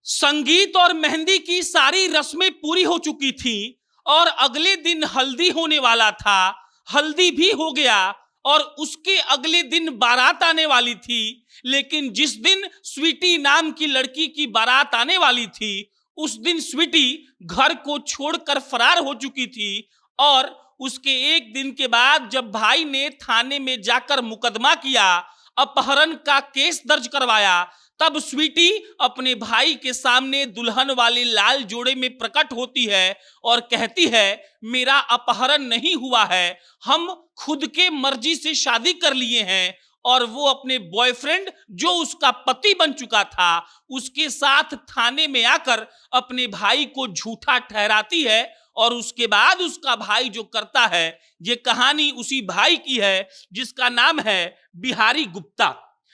संगीत और मेहंदी की सारी रस्में पूरी हो चुकी थी और अगले दिन हल्दी होने वाला था। हल्दी भी हो गया और उसके अगले दिन बारात आने वाली थी। लेकिन जिस दिन स्वीटी नाम की लड़की की बारात आने वाली थी, उस दिन स्वीटी घर को छोड़कर फरार हो चुकी थी। और उसके एक दिन के बाद जब भाई ने थाने में जाकर मुकदमा किया, अपहरण का केस दर्ज करवाया, तब स्वीटी अपने भाई के सामने दुल्हन वाले लाल जोड़े में प्रकट होती है और कहती है, मेरा अपहरण नहीं हुआ है, हम खुद के मर्जी से शादी कर लिए हैं। और वो अपने बॉयफ्रेंड जो उसका पति बन चुका था, उसके साथ थाने में आकर अपने भाई को झूठा ठहराती है। और उसके बाद उसका भाई जो करता है, ये कहानी उसी भाई की है जिसका नाम है बिहारी गुप्ता।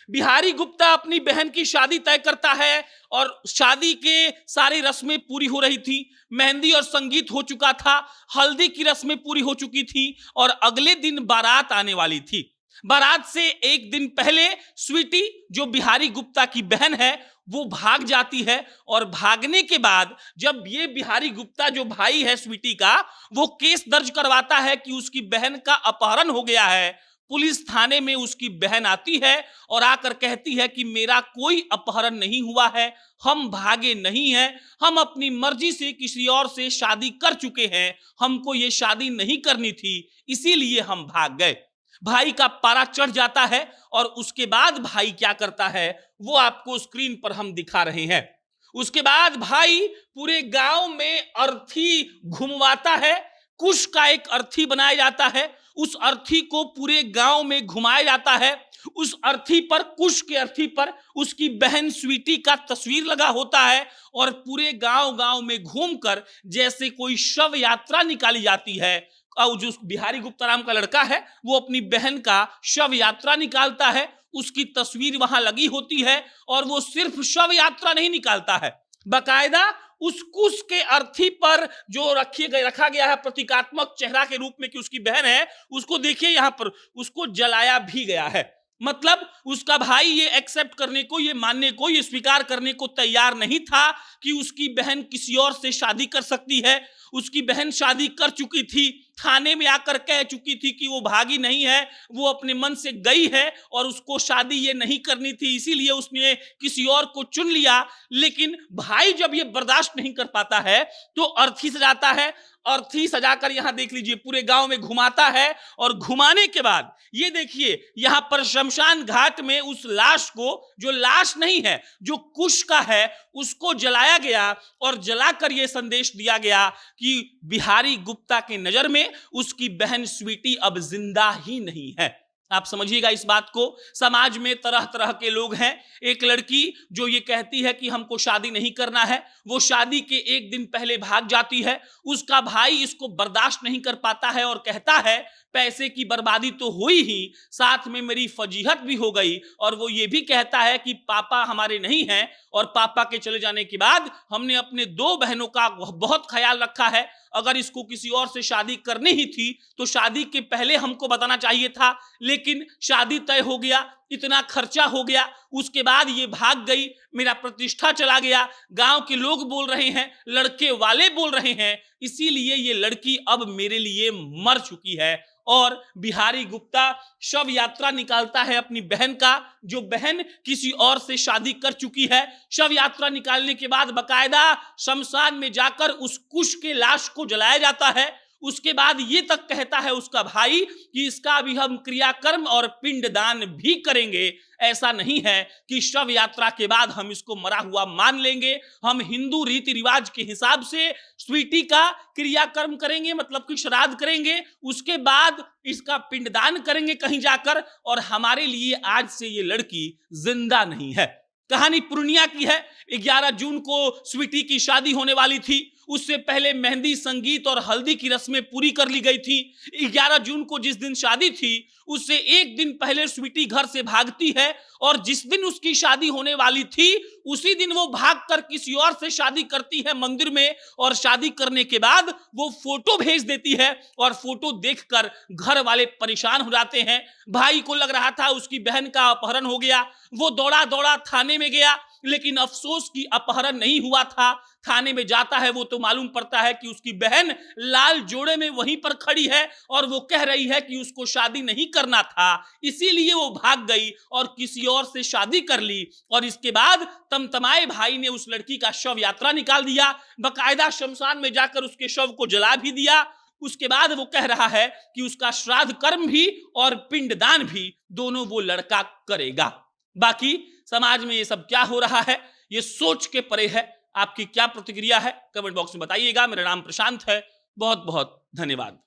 बिहारी गुप्ता अपनी बहन की शादी तय करता है और शादी के सारी रस्में पूरी हो रही थी। मेहंदी और संगीत हो चुका था, हल्दी की रस्में पूरी हो चुकी थी और अगले दिन बारात आने वाली थी। बारात से एक दिन पहले स्वीटी जो बिहारी गुप्ता की बहन है, वो भाग जाती है। और भागने के बाद जब ये बिहारी गुप्ता जो भाई है स्वीटी का, वो केस दर्ज करवाता है कि उसकी बहन का अपहरण हो गया है, पुलिस थाने में उसकी बहन आती है और आकर कहती है कि मेरा कोई अपहरण नहीं हुआ है, हम भागे नहीं हैं, हम अपनी मर्जी से किसी और से शादी कर चुके हैं, हमको ये शादी नहीं करनी थी, इसीलिए हम भाग गए। भाई का पारा चढ़ जाता है और उसके बाद भाई क्या करता है वो आपको स्क्रीन पर हम दिखा रहे हैं। उसके बाद भाई पूरे गांव में अर्थी घुमवाता है। कुश का एक अर्थी बनाया जाता है, उस अर्थी को पूरे गांव में घुमाया जाता है। उस अर्थी पर, कुश के अर्थी पर उसकी बहन स्वीटी का तस्वीर लगा होता है और पूरे गांव गांव में घूमकर जैसे कोई शव यात्रा निकाली जाती है। और जो बिहारी गुप्ता नाम का लड़का है, वो अपनी बहन का शव यात्रा निकालता है, उसकी तस्वीर वहां लगी होती है। और वो सिर्फ शव यात्रा नहीं निकालता है, बकायदा उस कुश के अर्थी पर जो रखा गया है प्रतीकात्मक चेहरा के रूप में कि उसकी बहन है, उसको देखिए यहां पर उसको जलाया भी गया है। मतलब उसका भाई ये एक्सेप्ट करने को, ये मानने को, ये स्वीकार करने को तैयार नहीं था कि उसकी बहन किसी और से शादी कर सकती है। उसकी बहन शादी कर चुकी थी, थाने में आकर कह चुकी थी कि वो भागी नहीं है, वो अपने मन से गई है और उसको शादी ये नहीं करनी थी, इसीलिए उसने किसी और को चुन लिया। लेकिन भाई जब ये बर्दाश्त नहीं कर पाता है तो अर्थी सजाता है। अर्थी सजाकर यहां देख लीजिए पूरे गांव में घुमाता है और घुमाने के बाद ये देखिए यहां पर शमशान घाट में उस लाश को, जो लाश नहीं है, जो कुश का है, उसको जलाया गया और जलाकर यह संदेश दिया गया कि बिहारी गुप्ता के नजर में उसकी बहन स्वीटी अब जिंदा ही नहीं है। आप समझिएगा इस बात को। समाज में तरह तरह के लोग हैं। एक लड़की जो ये कहती है कि हमको शादी नहीं करना है, वो शादी के एक दिन पहले भाग जाती है। उसका भाई इसको बर्दाश्त नहीं कर पाता है और कहता है पैसे की बर्बादी तो हुई ही, साथ में मेरी फजीहत भी हो गई। और वो ये भी कहता है कि पापा हमारे नहीं हैं और पापा के चले जाने के बाद हमने अपने दो बहनों का बहुत ख्याल रखा है। अगर इसको किसी और से शादी करनी ही थी तो शादी के पहले हमको बताना चाहिए था, लेकिन शादी तय हो गया, इतना खर्चा हो गया, उसके बाद ये भाग गई, मेरा प्रतिष्ठा चला गया, गांव के लोग बोल रहे हैं, लड़के वाले बोल रहे हैं, इसीलिए ये लड़की अब मेरे लिए मर चुकी है। और बिहारी गुप्ता शव यात्रा निकालता है अपनी बहन का, जो बहन किसी और से शादी कर चुकी है। शव यात्रा निकालने के बाद बकायदा शमशान में जाकर उस कुश के लाश को जलाया जाता है। उसके बाद ये तक कहता है उसका भाई कि इसका भी हम क्रियाकर्म और पिंडदान भी करेंगे। ऐसा नहीं है कि शव यात्रा के बाद हम इसको मरा हुआ मान लेंगे, हम हिंदू रीति रिवाज के हिसाब से स्वीटी का क्रियाकर्म करेंगे, मतलब कि श्राद्ध करेंगे, उसके बाद इसका पिंडदान करेंगे कहीं जाकर, और हमारे लिए आज से ये लड़की जिंदा नहीं है। कहानी पूर्णिया की है। 11 जून को स्वीटी की शादी होने वाली थी, उससे पहले मेहंदी, संगीत और हल्दी की रस्में पूरी कर ली गई थी। 11 जून को जिस दिन शादी थी उससे एक दिन पहले स्वीटी घर से भागती है और जिस दिन उसकी शादी होने वाली थी उसी दिन वो भागकर किसी और से शादी करती है मंदिर में। और शादी करने के बाद वो फोटो भेज देती है और फोटो देखकर घर वाले परेशान हो जाते हैं। भाई को लग रहा था उसकी बहन का अपहरण हो गया, वो दौड़ा दौड़ा थाने में गया, लेकिन अफसोस कि अपहरण नहीं हुआ था। थाने में जाता है वो तो मालूम पड़ता है कि उसकी बहन लाल जोड़े में वहीं पर खड़ी है और वो कह रही है कि उसको शादी नहीं करना था, इसीलिए वो भाग गई और किसी और से शादी कर ली। और इसके बाद तमतमाए भाई ने उस लड़की का शव यात्रा निकाल दिया, बकायदा शमशान में जाकर उसके शव को जला भी दिया। उसके बाद वो कह रहा है कि उसका श्राद्ध कर्म भी और पिंडदान भी दोनों वो लड़का करेगा। बाकी समाज में ये सब क्या हो रहा है, ये सोच के परे है। आपकी क्या प्रतिक्रिया है कमेंट बॉक्स में बताइएगा। मेरा नाम प्रशांत है। बहुत बहुत धन्यवाद।